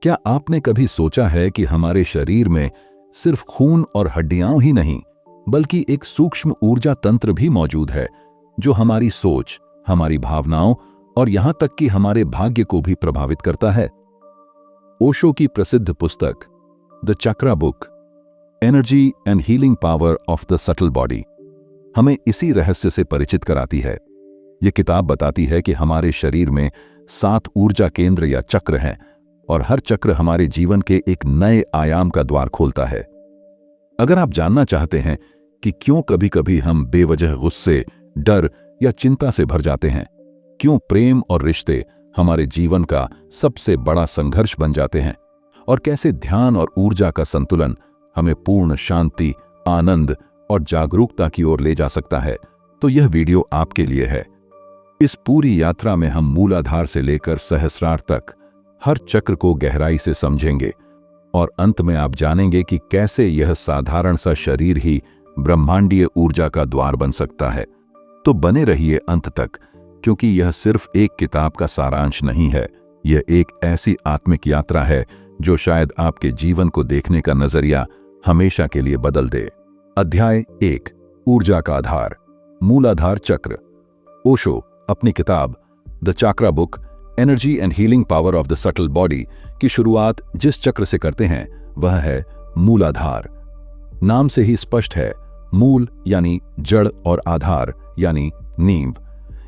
क्या आपने कभी सोचा है कि हमारे शरीर में सिर्फ खून और हड्डियां ही नहीं, बल्कि एक सूक्ष्म ऊर्जा तंत्र भी मौजूद है जो हमारी सोच, हमारी भावनाओं और यहां तक कि हमारे भाग्य को भी प्रभावित करता है। ओशो की प्रसिद्ध पुस्तक the chakra book, energy and healing power of the subtle body हमें इसी रहस्य से परिचित कराती है। यह किताब बताती है कि हमारे शरीर में 7 ऊर्जा केंद्र या चक्र हैं और हर चक्र हमारे जीवन के एक नए आयाम का द्वार खोलता है। अगर आप जानना चाहते हैं कि क्यों कभी-कभी हम बेवजह गुस्से, डर या चिंता से भर जाते हैं, क्यों प्रेम और रिश्ते हमारे जीवन का सबसे बड़ा संघर्ष बन जाते हैं और कैसे ध्यान और ऊर्जा का संतुलन हमें पूर्ण शांति, आनंद और जागरूकता की ओर ले जा सकता है, तो यह वीडियो आपके लिए है। इस पूरी यात्रा में हम मूलाधार से लेकर सहस्रार तक हर चक्र को गहराई से समझेंगे और अंत में आप जानेंगे कि कैसे यह साधारण सा शरीर ही ब्रह्मांडीय ऊर्जा का द्वार बन सकता है। तो बने रहिए अंत तक, क्योंकि यह सिर्फ एक किताब का सारांश नहीं है, यह एक ऐसी आत्मिक यात्रा है जो शायद आपके जीवन को देखने का नजरिया हमेशा के लिए बदल दे। अध्याय 1, ऊर्जा का आधार, मूलाधार चक्र। ओशो अपनी किताब the chakra book, energy and healing power of the subtle body की शुरुआत जिस चक्र से करते हैं वह है मूलाधार। नाम से ही स्पष्ट है, मूल यानी जड़ और आधार यानी नींव।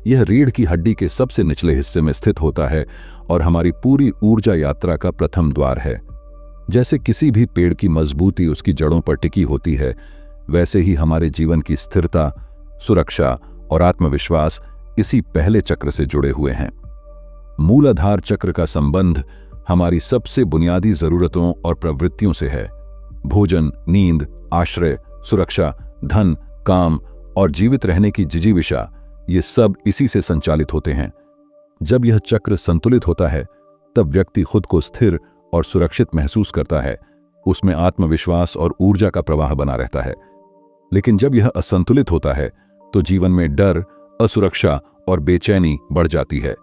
यह रीढ़ की हड्डी के सबसे निचले हिस्से में स्थित होता है और हमारी पूरी ऊर्जा यात्रा का प्रथम द्वार है। जैसे किसी भी पेड़ की मजबूती उसकी जड़ों पर टिकी होती है, वैसे ही हमारे जीवन की स्थिरता, सुरक्षा और आत्मविश्वास इसी पहले चक्र से जुड़े हुए हैं। मूलाधार चक्र का संबंध हमारी सबसे बुनियादी जरूरतों और प्रवृत्तियों से है। भोजन, नींद, आश्रय, सुरक्षा, धन, काम और जीवित रहने की जिजीविषा, ये सब इसी से संचालित होते हैं। जब यह चक्र संतुलित होता है तब व्यक्ति खुद को स्थिर और सुरक्षित महसूस करता है, उसमें आत्मविश्वास और ऊर्जा का प्रवाह बना रहता है। लेकिन जब यह असंतुलित होता है तो जीवन में डर, असुरक्षा और बेचैनी बढ़ जाती है।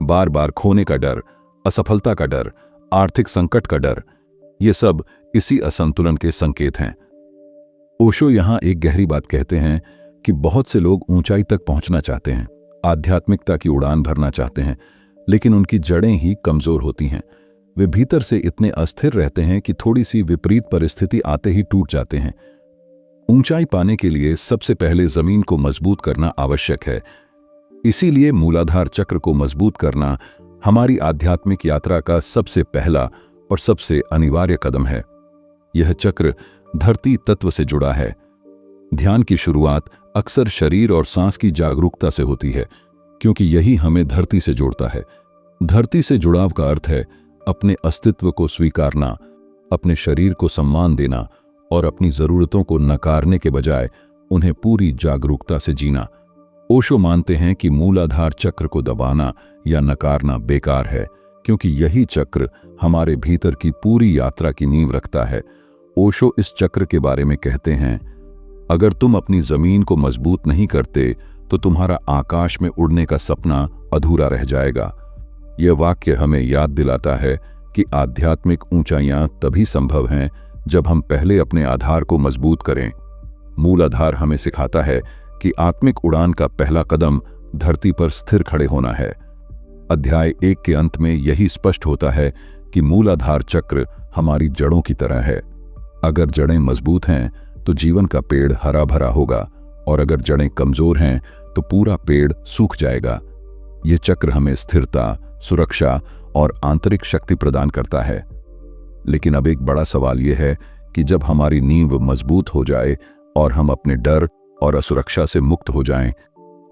बार बार खोने का डर, असफलता का डर, आर्थिक संकट का डर, ये सब इसी असंतुलन के संकेत हैं। ओशो यहां एक गहरी बात कहते हैं कि बहुत से लोग ऊंचाई तक पहुंचना चाहते हैं, आध्यात्मिकता की उड़ान भरना चाहते हैं, लेकिन उनकी जड़ें ही कमजोर होती हैं। वे भीतर से इतने अस्थिर रहते हैं कि थोड़ी सी विपरीत परिस्थिति आते ही टूट जाते हैं। ऊंचाई पाने के लिए सबसे पहले जमीन को मजबूत करना आवश्यक है। इसीलिए मूलाधार चक्र को मजबूत करना हमारी आध्यात्मिक यात्रा का सबसे पहला और सबसे अनिवार्य कदम है। यह चक्र धरती तत्व से जुड़ा है। ध्यान की शुरुआत अक्सर शरीर और सांस की जागरूकता से होती है, क्योंकि यही हमें धरती से जोड़ता है। धरती से जुड़ाव का अर्थ है अपने अस्तित्व को स्वीकारना, अपने शरीर को सम्मान देना और अपनी जरूरतों को नकारने के बजाय उन्हें पूरी जागरूकता से जीना। ओशो मानते हैं कि मूलाधार चक्र को दबाना या नकारना बेकार है, क्योंकि यही चक्र हमारे भीतर की पूरी यात्रा की नींव रखता है। ओशो इस चक्र के बारे में कहते हैं, अगर तुम अपनी जमीन को मजबूत नहीं करते तो तुम्हारा आकाश में उड़ने का सपना अधूरा रह जाएगा। यह वाक्य हमें याद दिलाता है कि आध्यात्मिक ऊंचाइयां तभी संभव हैं जब हम पहले अपने आधार को मजबूत करें। मूलाधार हमें सिखाता है कि आत्मिक उड़ान का पहला कदम धरती पर स्थिर खड़े होना है। अध्याय 1 के अंत में यही स्पष्ट होता है कि मूलाधार चक्र हमारी जड़ों की तरह है। अगर जड़ें मजबूत हैं तो जीवन का पेड़ हरा भरा होगा, और अगर जड़ें कमजोर हैं तो पूरा पेड़ सूख जाएगा। यह चक्र हमें स्थिरता, सुरक्षा और आंतरिक शक्ति प्रदान करता है। लेकिन अब एक बड़ा सवाल यह है कि जब हमारी नींव मजबूत हो जाए और हम अपने डर और असुरक्षा से मुक्त हो जाएं,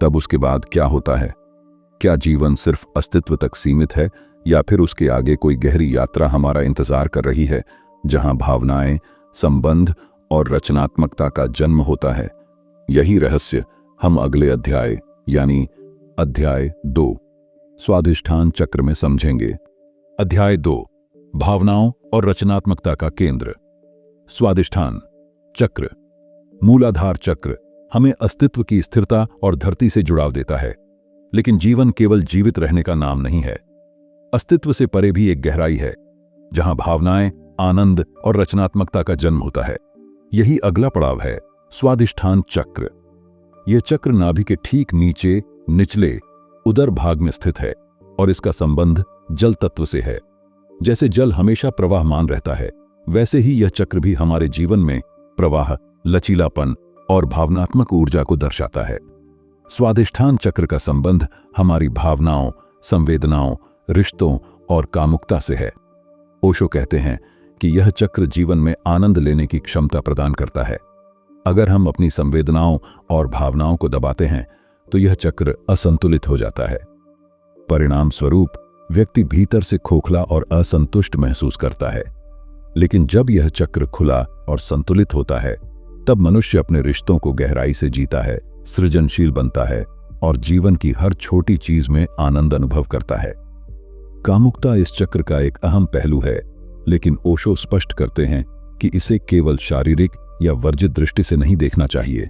तब उसके बाद क्या होता है? क्या जीवन सिर्फ अस्तित्व तक सीमित है, या फिर उसके आगे कोई गहरी यात्रा हमारा इंतजार कर रही है, जहां भावनाएं, संबंध और रचनात्मकता का जन्म होता है? यही रहस्य हम अगले अध्याय यानी अध्याय 2, स्वाधिष्ठान चक्र में समझेंगे। अध्याय 2, भावनाओं और रचनात्मकता का केंद्र, स्वाधिष्ठान चक्र। मूलाधार चक्र हमें अस्तित्व की स्थिरता और धरती से जुड़ाव देता है, लेकिन जीवन केवल जीवित रहने का नाम नहीं है। अस्तित्व से परे भी एक गहराई है, जहां भावनाएं, आनंद और रचनात्मकता का जन्म होता है। यही अगला पड़ाव है, स्वादिष्ठान चक्र। यह चक्र नाभि के ठीक नीचे निचले उदर भाग में स्थित है और इसका संबंध जल तत्व से है। जैसे जल हमेशा प्रवाहमान रहता है, वैसे ही यह चक्र भी हमारे जीवन में प्रवाह, लचीलापन और भावनात्मक ऊर्जा को दर्शाता है। स्वादिष्ठान चक्र का संबंध हमारी भावनाओं, संवेदनाओं, रिश्तों और कामुकता से है। ओशो कहते हैं कि यह चक्र जीवन में आनंद लेने की क्षमता प्रदान करता है। अगर हम अपनी संवेदनाओं और भावनाओं को दबाते हैं तो यह चक्र असंतुलित हो जाता है। परिणाम स्वरूप व्यक्ति भीतर से खोखला और असंतुष्ट महसूस करता है। लेकिन जब यह चक्र खुला और संतुलित होता है, तब मनुष्य अपने रिश्तों को गहराई से जीता है, सृजनशील बनता है और जीवन की हर छोटी चीज में आनंद अनुभव करता है। कामुकता इस चक्र का एक अहम पहलू है, लेकिन ओशो स्पष्ट करते हैं कि इसे केवल शारीरिक या वर्जित दृष्टि से नहीं देखना चाहिए।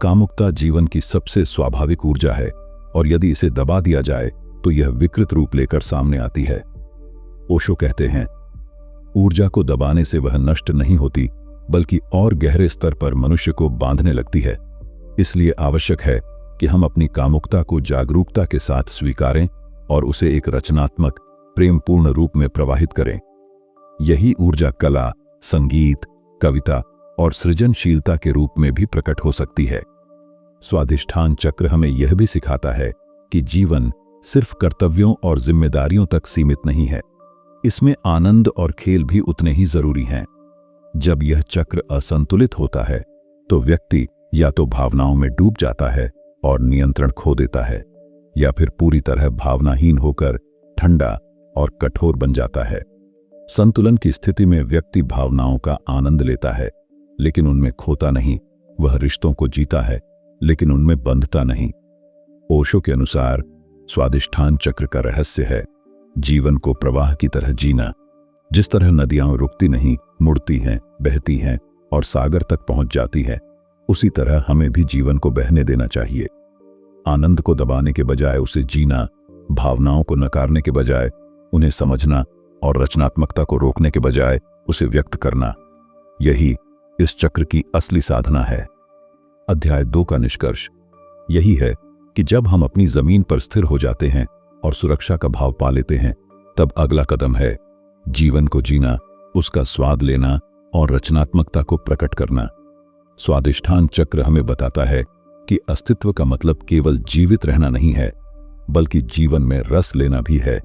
कामुकता जीवन की सबसे स्वाभाविक ऊर्जा है और यदि इसे दबा दिया जाए तो यह विकृत रूप लेकर सामने आती है। ओशो कहते हैं, ऊर्जा को दबाने से वह नष्ट नहीं होती, बल्कि और गहरे स्तर पर मनुष्य को बांधने लगती है। इसलिए आवश्यक है कि हम अपनी कामुकता को जागरूकता के साथ स्वीकारें और उसे एक रचनात्मक, प्रेमपूर्ण रूप में प्रवाहित करें। यही ऊर्जा कला, संगीत, कविता और सृजनशीलता के रूप में भी प्रकट हो सकती है। स्वादिष्ठान चक्र हमें यह भी सिखाता है कि जीवन सिर्फ कर्तव्यों और जिम्मेदारियों तक सीमित नहीं है। इसमें आनंद और खेल भी उतने ही जरूरी हैं। जब यह चक्र असंतुलित होता है तो व्यक्ति या तो भावनाओं में डूब जाता है और नियंत्रण खो देता है, या फिर पूरी तरह भावनाहीन होकर ठंडा और कठोर बन जाता है। संतुलन की स्थिति में व्यक्ति भावनाओं का आनंद लेता है, लेकिन उनमें खोता नहीं। वह रिश्तों को जीता है, लेकिन उनमें बंधता नहीं। ओशो के अनुसार स्वादिष्ठान चक्र का रहस्य है जीवन को प्रवाह की तरह जीना। जिस तरह नदियां रुकती नहीं, मुड़ती हैं, बहती हैं और सागर तक पहुंच जाती है, उसी तरह हमें भी जीवन को बहने देना चाहिए। आनंद को दबाने के बजाय उसे जीना, भावनाओं को नकारने के बजाय उन्हें समझना और रचनात्मकता को रोकने के बजाय उसे व्यक्त करना, यही इस चक्र की असली साधना है। अध्याय 2 का निष्कर्ष यही है कि जब हम अपनी जमीन पर स्थिर हो जाते हैं और सुरक्षा का भाव पा लेते हैं, तब अगला कदम है जीवन को जीना, उसका स्वाद लेना और रचनात्मकता को प्रकट करना। स्वादिष्ठान चक्र हमें बताता है कि अस्तित्व का मतलब केवल जीवित रहना नहीं है, बल्कि जीवन में रस लेना भी है।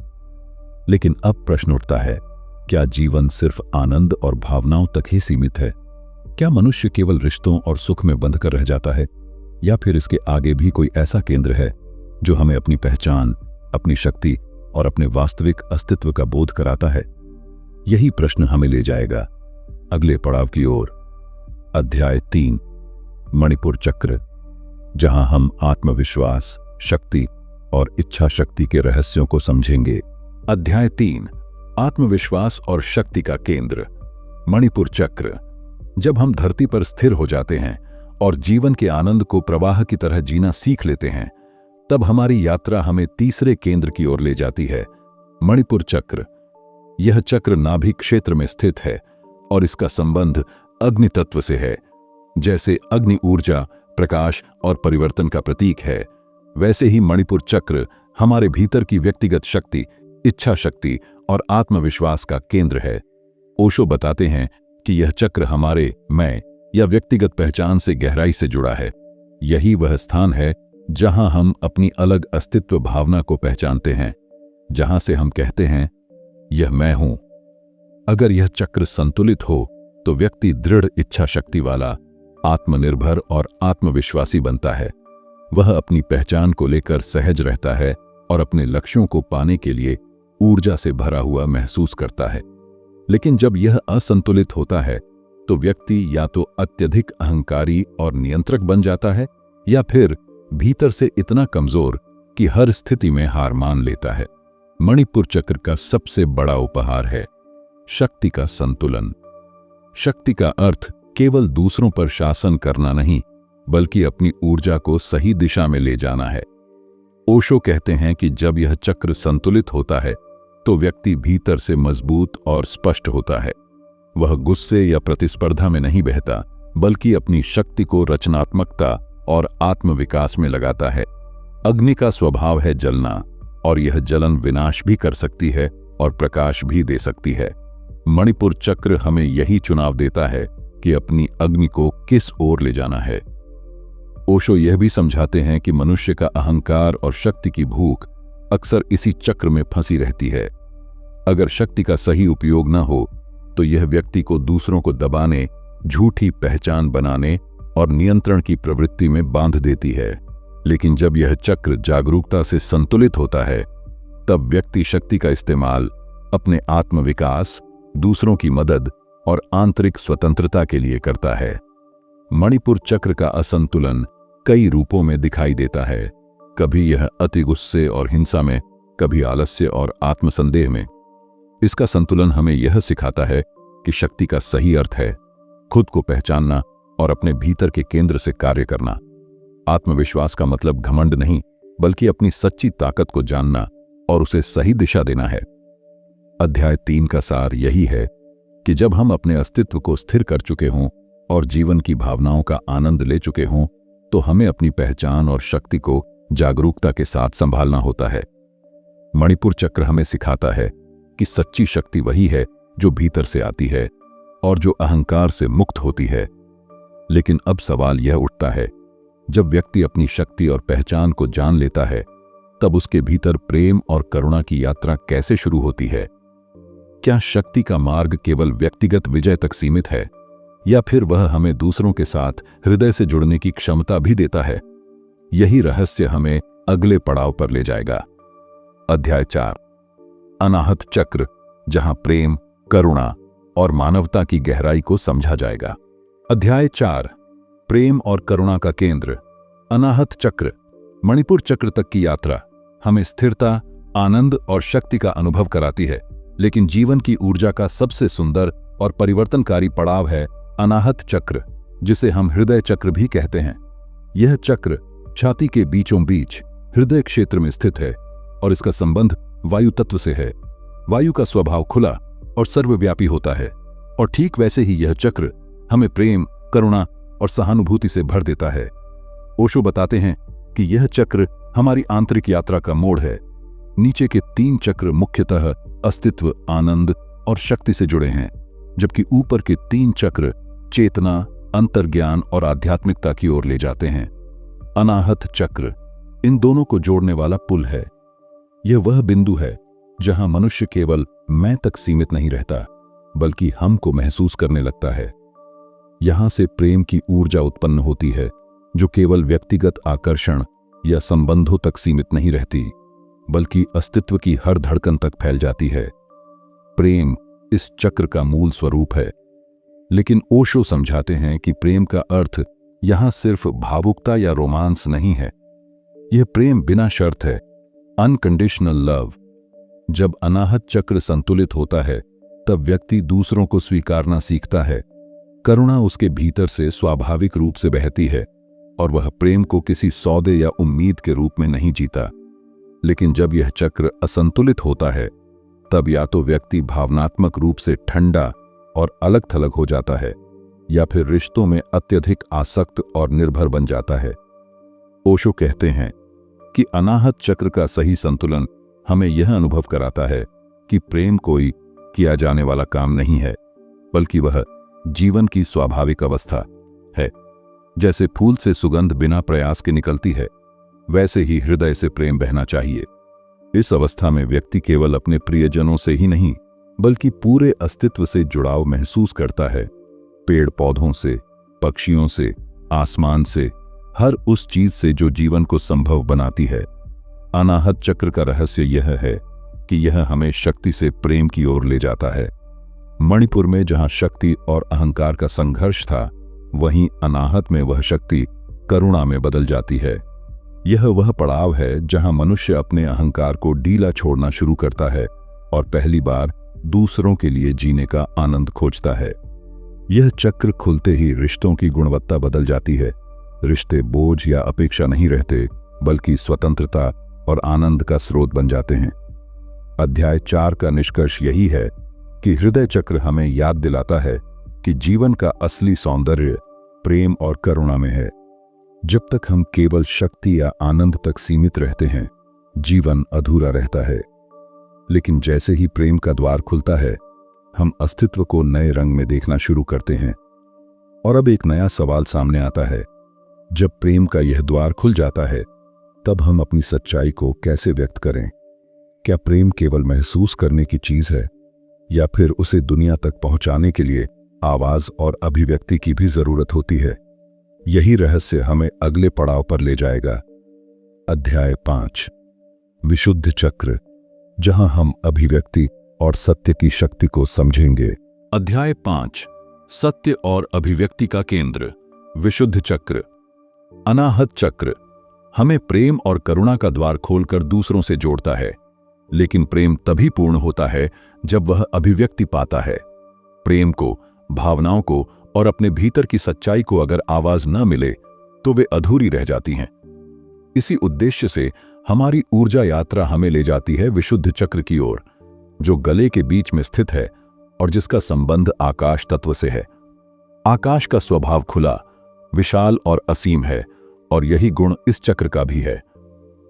लेकिन अब प्रश्न उठता है, क्या जीवन सिर्फ आनंद और भावनाओं तक ही सीमित है? क्या मनुष्य केवल रिश्तों और सुख में बंध कर रह जाता है, या फिर इसके आगे भी कोई ऐसा केंद्र है जो हमें अपनी पहचान, अपनी शक्ति और अपने वास्तविक अस्तित्व का बोध कराता है? यही प्रश्न हमें ले जाएगा अगले पड़ाव की ओर। अध्याय 3 मणिपुर चक्र, जहां हम आत्मविश्वास, शक्ति और इच्छा शक्ति के रहस्यों को समझेंगे। अध्याय 3 आत्मविश्वास और शक्ति का केंद्र, मणिपुर चक्र। जब हम धरती पर स्थिर हो जाते हैं और जीवन के आनंद को प्रवाह की तरह जीना सीख लेते हैं, तब हमारी यात्रा हमें तीसरे केंद्र की ओर ले जाती है, मणिपुर चक्र। यह चक्र नाभि क्षेत्र में स्थित है और इसका संबंध अग्नि तत्व से है। जैसे अग्नि ऊर्जा, प्रकाश और परिवर्तन का प्रतीक है, वैसे ही मणिपुर चक्र हमारे भीतर की व्यक्तिगत शक्ति, इच्छा शक्ति और आत्मविश्वास का केंद्र है। ओशो बताते हैं कि यह चक्र हमारे मैं या व्यक्तिगत पहचान से गहराई से जुड़ा है। यही वह स्थान है जहां हम अपनी अलग अस्तित्व भावना को पहचानते हैं, जहां से हम कहते हैं, यह मैं हूं। अगर यह चक्र संतुलित हो तो व्यक्ति दृढ़ इच्छा शक्ति वाला, आत्मनिर्भर और आत्मविश्वासी बनता है। वह अपनी पहचान को लेकर सहज रहता है और अपने लक्ष्यों को पाने के लिए ऊर्जा से भरा हुआ महसूस करता है। लेकिन जब यह असंतुलित होता है तो व्यक्ति या तो अत्यधिक अहंकारी और नियंत्रक बन जाता है, या फिर भीतर से इतना कमजोर कि हर स्थिति में हार मान लेता है। मणिपुर चक्र का सबसे बड़ा उपहार है शक्ति का संतुलन। शक्ति का अर्थ केवल दूसरों पर शासन करना नहीं, बल्कि अपनी ऊर्जा को सही दिशा में ले जाना है। ओशो कहते हैं कि जब यह चक्र संतुलित होता है तो व्यक्ति भीतर से मजबूत और स्पष्ट होता है। वह गुस्से या प्रतिस्पर्धा में नहीं बहता, बल्कि अपनी शक्ति को रचनात्मकता और आत्मविकास में लगाता है। अग्नि का स्वभाव है जलना, और यह जलन विनाश भी कर सकती है और प्रकाश भी दे सकती है। मणिपुर चक्र हमें यही चुनाव देता है कि अपनी अग्नि को किस ओर ले जाना है। ओशो यह भी समझाते हैं कि मनुष्य का अहंकार और शक्ति की भूख अक्सर इसी चक्र में फंसी रहती है। अगर शक्ति का सही उपयोग न हो तो यह व्यक्ति को दूसरों को दबाने, झूठी पहचान बनाने और नियंत्रण की प्रवृत्ति में बांध देती है। लेकिन जब यह चक्र जागरूकता से संतुलित होता है, तब व्यक्ति शक्ति का इस्तेमाल अपने आत्मविकास, दूसरों की मदद और आंतरिक स्वतंत्रता के लिए करता है। मणिपुर चक्र का असंतुलन कई रूपों में दिखाई देता है। कभी यह अति गुस्से और हिंसा में, कभी आलस्य और आत्मसंदेह में। इसका संतुलन हमें यह सिखाता है कि शक्ति का सही अर्थ है खुद को पहचानना और अपने भीतर के केंद्र से कार्य करना। आत्मविश्वास का मतलब घमंड नहीं, बल्कि अपनी सच्ची ताकत को जानना और उसे सही दिशा देना है। अध्याय 3 का सार यही है कि जब हम अपने अस्तित्व को स्थिर कर चुके हों और जीवन की भावनाओं का आनंद ले चुके हों, तो हमें अपनी पहचान और शक्ति को जागरूकता के साथ संभालना होता है। मणिपुर चक्र हमें सिखाता है कि सच्ची शक्ति वही है जो भीतर से आती है और जो अहंकार से मुक्त होती है। लेकिन अब सवाल यह उठता है, जब व्यक्ति अपनी शक्ति और पहचान को जान लेता है, तब उसके भीतर प्रेम और करुणा की यात्रा कैसे शुरू होती है? क्या शक्ति का मार्ग केवल व्यक्तिगत विजय तक सीमित है, या फिर वह हमें दूसरों के साथ हृदय से जुड़ने की क्षमता भी देता है? यही रहस्य हमें अगले पड़ाव पर ले जाएगा। अध्याय 4, अनाहत चक्र, जहां प्रेम, करुणा और मानवता की गहराई को समझा जाएगा। अध्याय 4, प्रेम और करुणा का केंद्र, अनाहत चक्र। मणिपुर चक्र तक की यात्रा हमें स्थिरता, आनंद और शक्ति का अनुभव कराती है, लेकिन जीवन की ऊर्जा का सबसे सुंदर और परिवर्तनकारी पड़ाव है अनाहत चक्र, जिसे हम हृदय चक्र भी कहते हैं। यह चक्र छाती के बीचों बीच हृदय क्षेत्र में स्थित है और इसका संबंध वायु तत्व से है। वायु का स्वभाव खुला और सर्वव्यापी होता है, और ठीक वैसे ही यह चक्र हमें प्रेम, करुणा और सहानुभूति से भर देता है। ओशो बताते हैं कि यह चक्र हमारी आंतरिक यात्रा का मोड़ है। नीचे के 3 चक्र मुख्यतः अस्तित्व, आनंद और शक्ति से जुड़े हैं, जबकि ऊपर के 3 चक्र चेतना, अंतर्ज्ञान और आध्यात्मिकता की ओर ले जाते हैं। अनाहत चक्र इन दोनों को जोड़ने वाला पुल है। यह वह बिंदु है जहां मनुष्य केवल मैं तक सीमित नहीं रहता, बल्कि हम को महसूस करने लगता है। यहां से प्रेम की ऊर्जा उत्पन्न होती है, जो केवल व्यक्तिगत आकर्षण या संबंधों तक सीमित नहीं रहती, बल्कि अस्तित्व की हर धड़कन तक फैल जाती है। प्रेम इस चक्र का मूल स्वरूप है, लेकिन ओशो समझाते हैं कि प्रेम का अर्थ यहां सिर्फ भावुकता या रोमांस नहीं है। यह प्रेम बिना शर्त है, अनकंडीशनल लव। जब अनाहत चक्र संतुलित होता है, तब व्यक्ति दूसरों को स्वीकारना सीखता है। करुणा उसके भीतर से स्वाभाविक रूप से बहती है, और वह प्रेम को किसी सौदे या उम्मीद के रूप में नहीं जीता। लेकिन जब यह चक्र असंतुलित होता है, तब या तो व्यक्ति भावनात्मक रूप से ठंडा और अलग थलग हो जाता है, या फिर रिश्तों में अत्यधिक आसक्त और निर्भर बन जाता है। ओशो कहते हैं कि अनाहत चक्र का सही संतुलन हमें यह अनुभव कराता है कि प्रेम कोई किया जाने वाला काम नहीं है, बल्कि वह जीवन की स्वाभाविक अवस्था है। जैसे फूल से सुगंध बिना प्रयास के निकलती है, वैसे ही हृदय से प्रेम बहना चाहिए। इस अवस्था में व्यक्ति केवल अपने प्रियजनों से ही नहीं, बल्कि पूरे अस्तित्व से जुड़ाव महसूस करता है। पेड़ पौधों से, पक्षियों से, आसमान से, हर उस चीज से जो जीवन को संभव बनाती है। अनाहत चक्र का रहस्य यह है कि यह हमें शक्ति से प्रेम की ओर ले जाता है। मणिपुर में जहां शक्ति और अहंकार का संघर्ष था, वहीं अनाहत में वह शक्ति करुणा में बदल जाती है। यह वह पड़ाव है जहां मनुष्य अपने अहंकार को ढीला छोड़ना शुरू करता है और पहली बार दूसरों के लिए जीने का आनंद खोजता है। यह चक्र खुलते ही रिश्तों की गुणवत्ता बदल जाती है। रिश्ते बोझ या अपेक्षा नहीं रहते, बल्कि स्वतंत्रता और आनंद का स्रोत बन जाते हैं। अध्याय 4 का निष्कर्ष यही है कि हृदय चक्र हमें याद दिलाता है कि जीवन का असली सौंदर्य प्रेम और करुणा में है। जब तक हम केवल शक्ति या आनंद तक सीमित रहते हैं, जीवन अधूरा रहता है। लेकिन जैसे ही प्रेम का द्वार खुलता है, हम अस्तित्व को नए रंग में देखना शुरू करते हैं। और अब एक नया सवाल सामने आता है, जब प्रेम का यह द्वार खुल जाता है, तब हम अपनी सच्चाई को कैसे व्यक्त करें? क्या प्रेम केवल महसूस करने की चीज है, या फिर उसे दुनिया तक पहुंचाने के लिए आवाज और अभिव्यक्ति की भी जरूरत होती है? यही रहस्य हमें अगले पड़ाव पर ले जाएगा। अध्याय 5, विशुद्ध चक्र, जहां हम अभिव्यक्ति और सत्य की शक्ति को समझेंगे। अध्याय 5, सत्य और अभिव्यक्ति का केंद्र, विशुद्ध चक्र। अनाहत चक्र हमें प्रेम और करुणा का द्वार खोलकर दूसरों से जोड़ता है। लेकिन प्रेम तभी पूर्ण होता है जब वह अभिव्यक्ति पाता है। प्रेम को, भावनाओं को और अपने भीतर की सच्चाई को अगर आवाज न मिले तो वे अधूरी रह जाती हैं। इसी उद्देश्य से हमारी ऊर्जा यात्रा हमें ले जाती है विशुद्ध चक्र की ओर, जो गले के बीच में स्थित है और जिसका संबंध आकाश तत्व से है। आकाश का स्वभाव खुला, विशाल और असीम है, और यही गुण इस चक्र का भी है।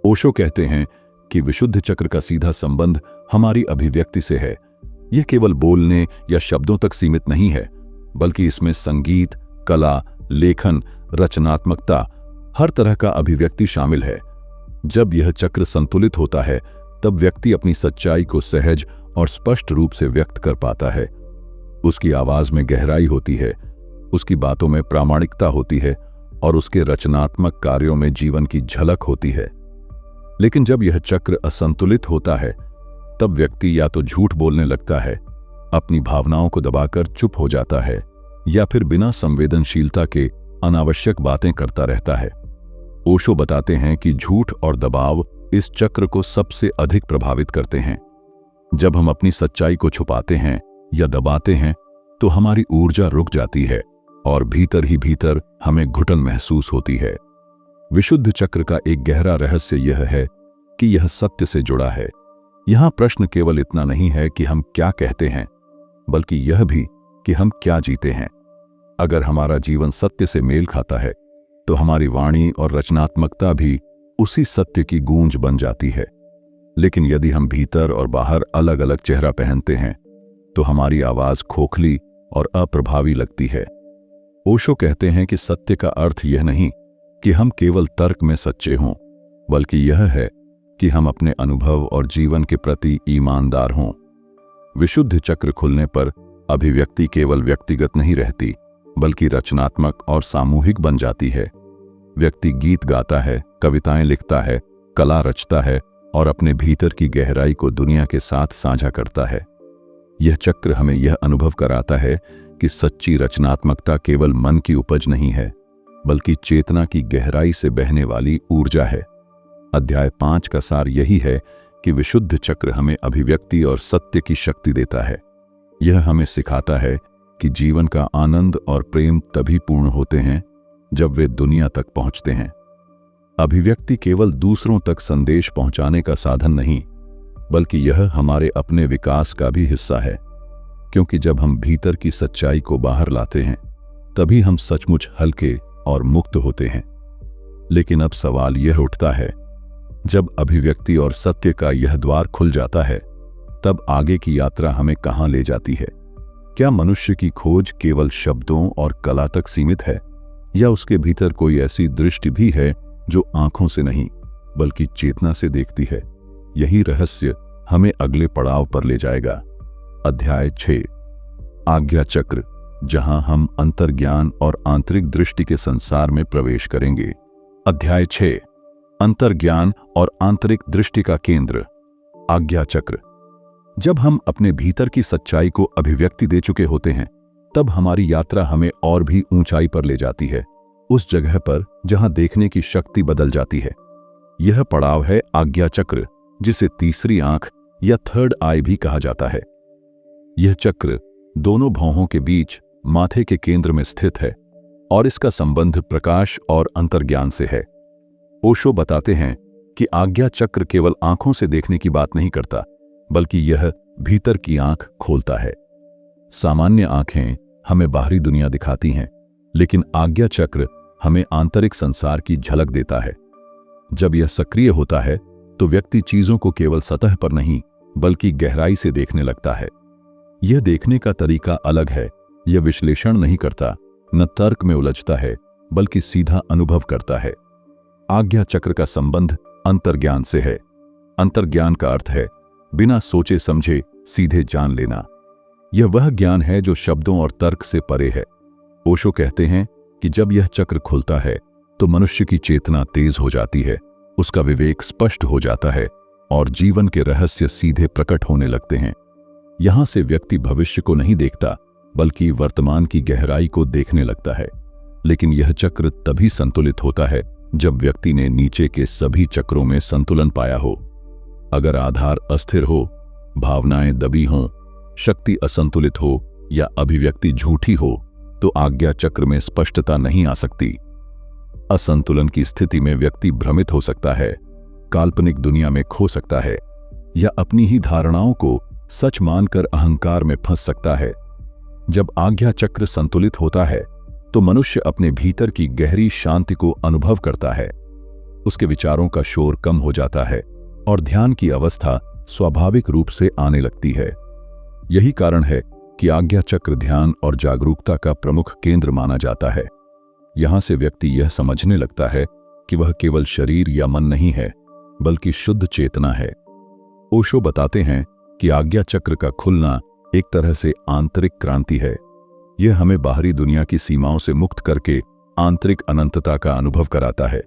ओशो कहते हैं कि विशुद्ध चक्र का सीधा संबंध हमारी अभिव्यक्ति से है। यह केवल बोलने या शब्दों तक सीमित नहीं है, बल्कि इसमें संगीत, कला, लेखन, रचनात्मकता, हर तरह का अभिव्यक्ति शामिल है। जब यह चक्र संतुलित होता है, तब व्यक्ति अपनी सच्चाई को सहज और स्पष्ट रूप से व्यक्त कर पाता है। उसकी आवाज में गहराई होती है, उसकी बातों में प्रामाणिकता होती है और उसके रचनात्मक कार्यों में जीवन की झलक होती है। लेकिन जब यह चक्र असंतुलित होता है, तब व्यक्ति या तो झूठ बोलने लगता है, अपनी भावनाओं को दबाकर चुप हो जाता है, या फिर बिना संवेदनशीलता के अनावश्यक बातें करता रहता है। ओशो बताते हैं कि झूठ और दबाव इस चक्र को सबसे अधिक प्रभावित करते हैं। जब हम अपनी सच्चाई को छुपाते हैं या दबाते हैं, तो हमारी ऊर्जा रुक जाती है और भीतर ही भीतर हमें घुटन महसूस होती है। विशुद्ध चक्र का एक गहरा रहस्य यह है कि यह सत्य से जुड़ा है। यहां प्रश्न केवल इतना नहीं है कि हम क्या कहते हैं, बल्कि यह भी कि हम क्या जीते हैं। अगर हमारा जीवन सत्य से मेल खाता है, तो हमारी वाणी और रचनात्मकता भी उसी सत्य की गूंज बन जाती है। लेकिन यदि हम भीतर और बाहर अलग अलग चेहरा पहनते हैं, तो हमारी आवाज खोखली और अप्रभावी लगती है। ओशो कहते हैं कि सत्य का अर्थ यह नहीं कि हम केवल तर्क में सच्चे हों, बल्कि यह है कि हम अपने अनुभव और जीवन के प्रति ईमानदार हों। विशुद्ध चक्र खुलने पर अभिव्यक्ति केवल व्यक्तिगत नहीं रहती, बल्कि रचनात्मक और सामूहिक बन जाती है। व्यक्ति गीत गाता है, कविताएं लिखता है, कला रचता है और अपने भीतर की गहराई को दुनिया के साथ साझा करता है। यह चक्र हमें यह अनुभव कराता है कि सच्ची रचनात्मकता केवल मन की उपज नहीं है, बल्कि चेतना की गहराई से बहने वाली ऊर्जा है। अध्याय 5 का सार यही है कि विशुद्ध चक्र हमें अभिव्यक्ति और सत्य की शक्ति देता है। यह हमें सिखाता है कि जीवन का आनंद और प्रेम तभी पूर्ण होते हैं जब वे दुनिया तक पहुंचते हैं। अभिव्यक्ति केवल दूसरों तक संदेश पहुंचाने का साधन नहीं, बल्कि यह हमारे अपने विकास का भी हिस्सा है। क्योंकि जब हम भीतर की सच्चाई को बाहर लाते हैं, तभी हम सचमुच हल्के और मुक्त होते हैं। लेकिन अब सवाल यह उठता है, जब अभिव्यक्ति और सत्य का यह द्वार खुल जाता है, तब आगे की यात्रा हमें कहां ले जाती है? क्या मनुष्य की खोज केवल शब्दों और कला तक सीमित है, या उसके भीतर कोई ऐसी दृष्टि भी है जो आंखों से नहीं बल्कि चेतना से देखती है? यही रहस्य हमें अगले पड़ाव पर ले जाएगा। अध्याय 6, आज्ञा चक्र, जहां हम अंतर्ज्ञान और आंतरिक दृष्टि के संसार में प्रवेश करेंगे। अध्याय 6, अंतर्ज्ञान और आंतरिक दृष्टि का केंद्र, आज्ञा चक्र। जब हम अपने भीतर की सच्चाई को अभिव्यक्ति दे चुके होते हैं, तब हमारी यात्रा हमें और भी ऊंचाई पर ले जाती है, उस जगह पर जहां देखने की शक्ति बदल जाती है। यह पड़ाव है आज्ञा चक्र, जिसे तीसरी आंख या थर्ड आई भी कहा जाता है। यह चक्र दोनों भौहों के बीच माथे के केंद्र में स्थित है और इसका संबंध प्रकाश और अंतर्ज्ञान से है। ओशो बताते हैं कि आज्ञा चक्र केवल आंखों से देखने की बात नहीं करता, बल्कि यह भीतर की आंख खोलता है। सामान्य आंखें हमें बाहरी दुनिया दिखाती हैं, लेकिन आज्ञा चक्र हमें आंतरिक संसार की झलक देता है। जब यह सक्रिय होता है तो व्यक्ति चीजों को केवल सतह पर नहीं बल्कि गहराई से देखने लगता है। यह देखने का तरीका अलग है। यह विश्लेषण नहीं करता, न तर्क में उलझता है, बल्कि सीधा अनुभव करता है। आज्ञा चक्र का संबंध अंतर्ज्ञान से है। अंतर्ज्ञान का अर्थ है बिना सोचे समझे सीधे जान लेना। यह वह ज्ञान है जो शब्दों और तर्क से परे है। ओशो कहते हैं कि जब यह चक्र खुलता है तो मनुष्य की चेतना तेज हो जाती है, उसका विवेक स्पष्ट हो जाता है और जीवन के रहस्य सीधे प्रकट होने लगते हैं। यहां से व्यक्ति भविष्य को नहीं देखता बल्कि वर्तमान की गहराई को देखने लगता है। लेकिन यह चक्र तभी संतुलित होता है जब व्यक्ति ने नीचे के सभी चक्रों में संतुलन पाया हो। अगर आधार अस्थिर हो, भावनाएं दबी हों, शक्ति असंतुलित हो या अभिव्यक्ति झूठी हो तो आज्ञा चक्र में स्पष्टता नहीं आ सकती। असंतुलन की स्थिति में व्यक्ति भ्रमित हो सकता है, काल्पनिक दुनिया में खो सकता है या अपनी ही धारणाओं को सच मानकर अहंकार में फंस सकता है। जब आज्ञा चक्र संतुलित होता है तो मनुष्य अपने भीतर की गहरी शांति को अनुभव करता है। उसके विचारों का शोर कम हो जाता है और ध्यान की अवस्था स्वाभाविक रूप से आने लगती है। यही कारण है कि आज्ञा चक्र ध्यान और जागरूकता का प्रमुख केंद्र माना जाता है। यहां से व्यक्ति यह समझने लगता है कि वह केवल शरीर या मन नहीं है, बल्कि शुद्ध चेतना है। ओशो बताते हैं कि आज्ञा चक्र का खुलना एक तरह से आंतरिक क्रांति है। यह हमें बाहरी दुनिया की सीमाओं से मुक्त करके आंतरिक अनंतता का अनुभव कराता है।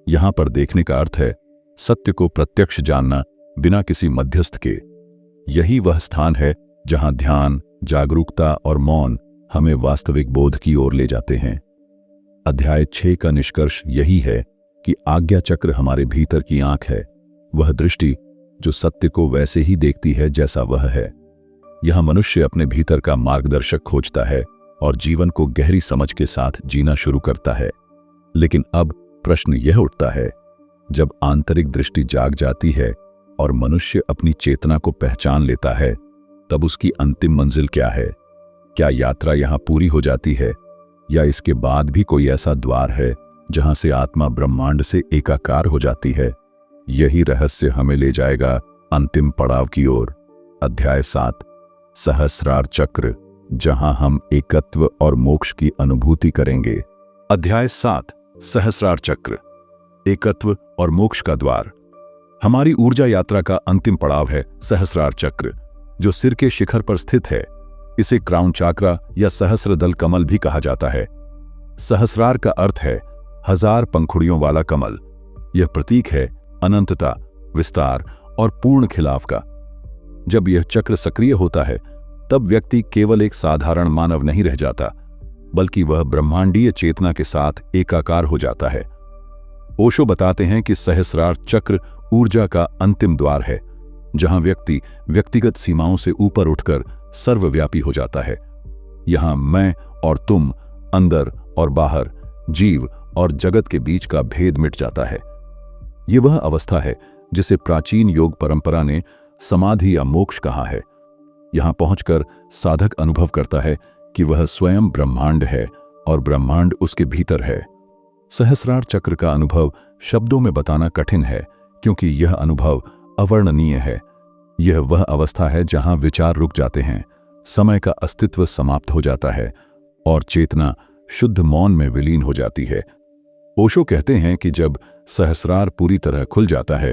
यहां पर देखने का अर्थ है सत्य को प्रत्यक्ष जानना बिना किसी मध्यस्थ के। यही वह स्थान है जहां ध्यान, जागरूकता और मौन हमें वास्तविक बोध की ओर ले जाते हैं। अध्याय 6 का निष्कर्ष यही है कि आज्ञा चक्र हमारे भीतर की आंख है, वह दृष्टि जो सत्य को वैसे ही देखती है जैसा वह है। यह मनुष्य अपने भीतर का मार्गदर्शक खोजता है और जीवन को गहरी समझ के साथ जीना शुरू करता है। लेकिन अब प्रश्न यह उठता है, जब आंतरिक दृष्टि जाग जाती है और मनुष्य अपनी चेतना को पहचान लेता है, तब उसकी अंतिम मंजिल क्या है? क्या यात्रा यहां पूरी हो जाती है या इसके बाद भी कोई ऐसा द्वार है जहां से आत्मा ब्रह्मांड से एकाकार हो जाती है? यही रहस्य हमें ले जाएगा अंतिम पड़ाव की ओर। अध्याय 7 सहस्रार चक्र, जहां हम एकत्व और मोक्ष की अनुभूति करेंगे। अध्याय 7 सहस्रार चक्र, एकत्व और मोक्ष का द्वार। हमारी ऊर्जा यात्रा का अंतिम पड़ाव है सहस्रार चक्र, जो सिर के शिखर पर स्थित है। इसे क्राउन चाक्रा या सहस्रदल कमल भी कहा जाता है। सहस्रार का अर्थ है 1000 पंखुड़ियों वाला कमल। यह प्रतीक है अनंतता, विस्तार और पूर्ण खिलाफ का। जब यह चक्र सक्रिय होता है तब व्यक्ति केवल एक साधारण मानव नहीं रह जाता, बल्कि वह ब्रह्मांडीय चेतना के साथ एकाकार हो जाता है। ओशो बताते हैं कि सहस्रार चक्र ऊर्जा का अंतिम द्वार है, जहां व्यक्ति व्यक्तिगत सीमाओं से ऊपर उठकर सर्वव्यापी हो जाता है। यहां मैं और तुम, अंदर और बाहर, जीव और जगत के बीच का भेद मिट जाता है। यह वह अवस्था है जिसे प्राचीन योग परंपरा ने समाधि या मोक्ष कहा है। यहां पहुंचकर साधक अनुभव करता है कि वह स्वयं ब्रह्मांड है और ब्रह्मांड उसके भीतर है। सहस्रार चक्र का अनुभव शब्दों में बताना कठिन है, क्योंकि यह अनुभव अवर्णनीय है। यह वह अवस्था है जहां विचार रुक जाते हैं, समय का अस्तित्व समाप्त हो जाता है और चेतना शुद्ध मौन में विलीन हो जाती है। ओशो कहते हैं कि जब सहस्रार पूरी तरह खुल जाता है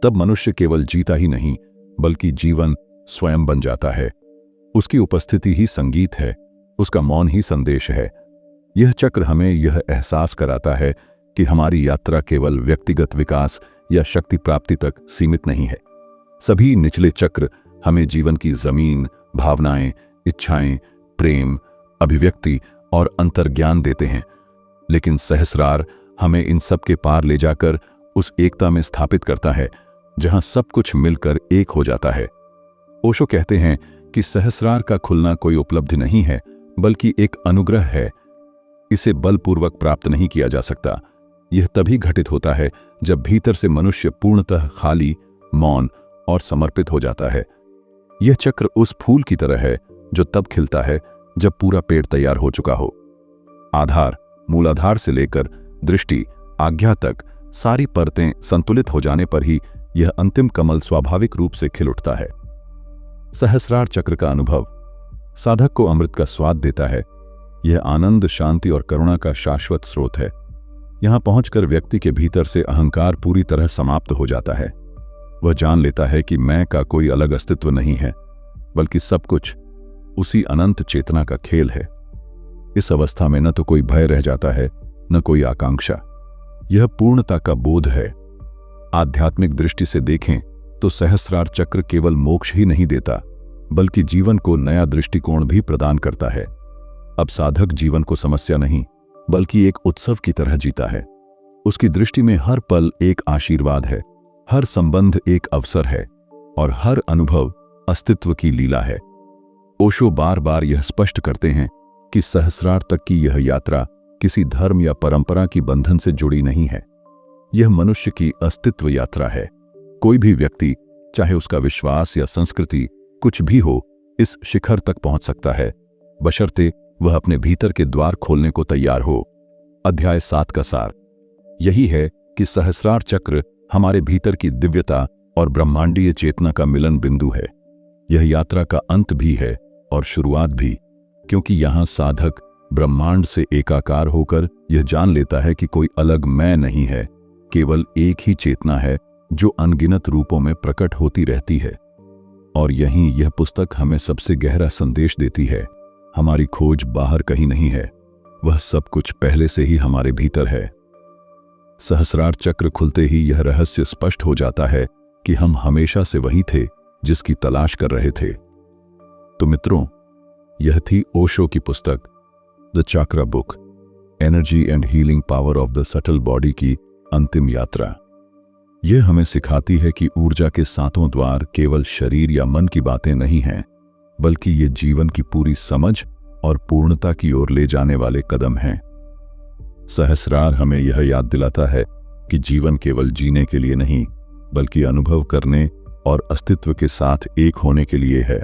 तब मनुष्य केवल जीता ही नहीं बल्कि जीवन स्वयं बन जाता है। उसकी उपस्थिति ही संगीत है, उसका मौन ही संदेश है। यह चक्र हमें यह एहसास कराता है कि हमारी यात्रा केवल व्यक्तिगत विकास या शक्ति प्राप्ति तक सीमित नहीं है। सभी निचले चक्र हमें जीवन की जमीन, भावनाएं, इच्छाएं, प्रेम, अभिव्यक्ति और अंतर्ज्ञान देते हैं, लेकिन सहस्रार हमें इन सब के पार ले जाकर उस एकता में स्थापित करता है जहां सब कुछ मिलकर एक हो जाता है। ओशो कहते हैं कि सहस्रार का खुलना कोई उपलब्धि नहीं है, बल्कि एक अनुग्रह है। इसे बलपूर्वक प्राप्त नहीं किया जा सकता। यह तभी घटित होता है जब भीतर से मनुष्य पूर्णतः खाली, मौन और समर्पित हो जाता है। यह चक्र उस फूल की तरह है जो तब खिलता है जब पूरा पेड़ तैयार हो चुका हो। आधार, मूलाधार से लेकर दृष्टि, आज्ञा तक सारी परतें संतुलित हो जाने पर ही यह अंतिम कमल स्वाभाविक रूप से खिल उठता है। सहस्रार चक्र का अनुभव साधक को अमृत का स्वाद देता है। यह आनंद, शांति और करुणा का शाश्वत स्रोत है। यहां पहुंचकर व्यक्ति के भीतर से अहंकार पूरी तरह समाप्त हो जाता है। वह जान लेता है कि मैं का कोई अलग अस्तित्व नहीं है, बल्कि सब कुछ उसी अनंत चेतना का खेल है। इस अवस्था में न तो कोई भय रह जाता है, न कोई आकांक्षा। यह पूर्णता का बोध है। आध्यात्मिक दृष्टि से देखें तो सहस्रार चक्र केवल मोक्ष ही नहीं देता, बल्कि जीवन को नया दृष्टिकोण भी प्रदान करता है। अब साधक जीवन को समस्या नहीं, बल्कि एक उत्सव की तरह जीता है। उसकी दृष्टि में हर पल एक आशीर्वाद है, हर संबंध एक अवसर है और हर अनुभव अस्तित्व की लीला है। ओशो बार बार यह स्पष्ट करते हैं कि सहस्रार तक की यह यात्रा किसी धर्म या परंपरा की बंधन से जुड़ी नहीं है। यह मनुष्य की अस्तित्व यात्रा है। कोई भी व्यक्ति, चाहे उसका विश्वास या संस्कृति कुछ भी हो, इस शिखर तक पहुंच सकता है, बशर्ते वह अपने भीतर के द्वार खोलने को तैयार हो। अध्याय 7 का सार यही है कि सहस्रार चक्र हमारे भीतर की दिव्यता और ब्रह्मांडीय चेतना का मिलन बिंदु है। यह यात्रा का अंत भी है और शुरुआत भी, क्योंकि यहां साधक ब्रह्मांड से एकाकार होकर यह जान लेता है कि कोई अलग मैं नहीं है, केवल एक ही चेतना है जो अनगिनत रूपों में प्रकट होती रहती है। और यहीं यह पुस्तक हमें सबसे गहरा संदेश देती है। हमारी खोज बाहर कहीं नहीं है, वह सब कुछ पहले से ही हमारे भीतर है। सहस्रार चक्र खुलते ही यह रहस्य स्पष्ट हो जाता है कि हम हमेशा से वही थे जिसकी तलाश कर रहे थे। तो मित्रों, यह थी ओशो की पुस्तक the chakra book, energy and healing power of the subtle body की अंतिम यात्रा। यह हमें सिखाती है कि ऊर्जा के सातों द्वार केवल शरीर या मन की बातें नहीं हैं, बल्कि ये जीवन की पूरी समझ और पूर्णता की ओर ले जाने वाले कदम हैं। सहस्रार हमें यह याद दिलाता है कि जीवन केवल जीने के लिए नहीं, बल्कि अनुभव करने और अस्तित्व के साथ एक होने के लिए है।